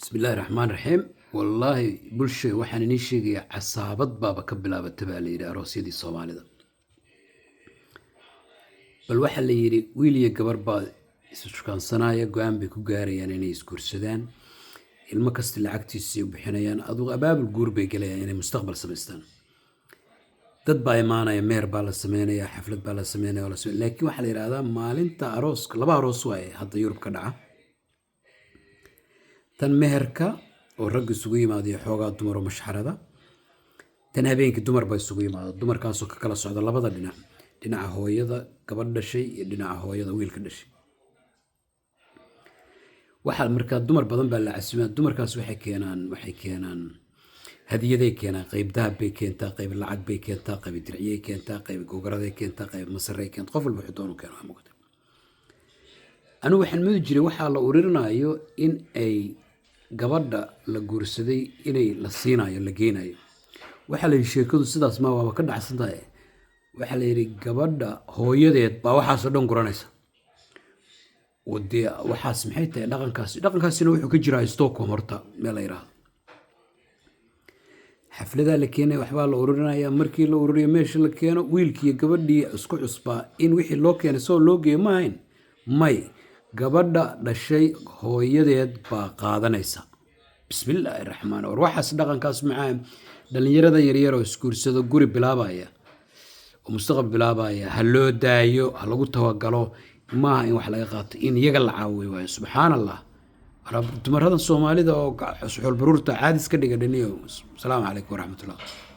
بسم الله الرحمن الرحيم والله بلشة waxaan inii sheegayaa casaabad baaba ka bilaabatay baa la yidhi aroosyadii Soomaalida bal waxa la yidhi wiil iyo gabar baa isu shukaansanaya go'aan bay ku gaarayaan inay isguursadaan ilmo kasta lacagtiisa u bixinayaan adugu abaabul guur bay galayaan inay mustaqbal samaystaan dad baa imaanaya meer baa la sameynaya xaflad baa la sameynaya laakiin waxa la yiraahdaa maalinta arooska laba aroos waaye hadda Yurub ka dhaca tan meherka oo rag isugu yimaado xoogaa dumar oo mashxarada tan habeenkii dumar baa isugu yimaado dumarkaas oo ka kala socda labada dhinaca hooyada gabadh dhashay iyo dhinaca hooyada wiilka dhashay waxa markaa dumar badan baa la casuumaa dumarkaas waxay keenaan hadiyaday keenaan qayb dahab bay keentaa qayb lacag bay keentaa qayb dirciyay keentaa qayb gogaraday keentaa qayb masaray keentaa qof walba wuxuu doono keenaa muuqata anigu waxaan mudi jiray waxaa la ururinayo in ay gabadha la guursaday inay la siinayo la geynayo waxa la yiri sheekadu sidaas ma waaba ka dhacsantahay waxa la yiri gabadha hooyadeed baa waxaas oo dhan guranaysa wadii waxaas maxay tahay dhaqankaasina wuxuu ka jiraa Stockholm horta meel ay raahdo xaflada la keenay waxba la ururinaya markii la ururiyo meesha la keeno wiilkii gabadhii isku cusbaa in wixii loo keenay soo loo geeyo may gabadha dhashay hooyadeed baa qaadanaysa bismillaahir rahmaanir rahiim waxaas dhaqankaas macaan dhalinyarada yaryar oo iskuursado guri bilaabaya oo mustaqbal bilaabaya ha loo daayo ha lagu tawagalo ma in wax laga qaato in iyaga la caawiyo waayo subxaanallah dumarada Soomaalida oo suxul baruurta caadis ka dhiga dhaniyo salaamu calaykum waraxmatullaah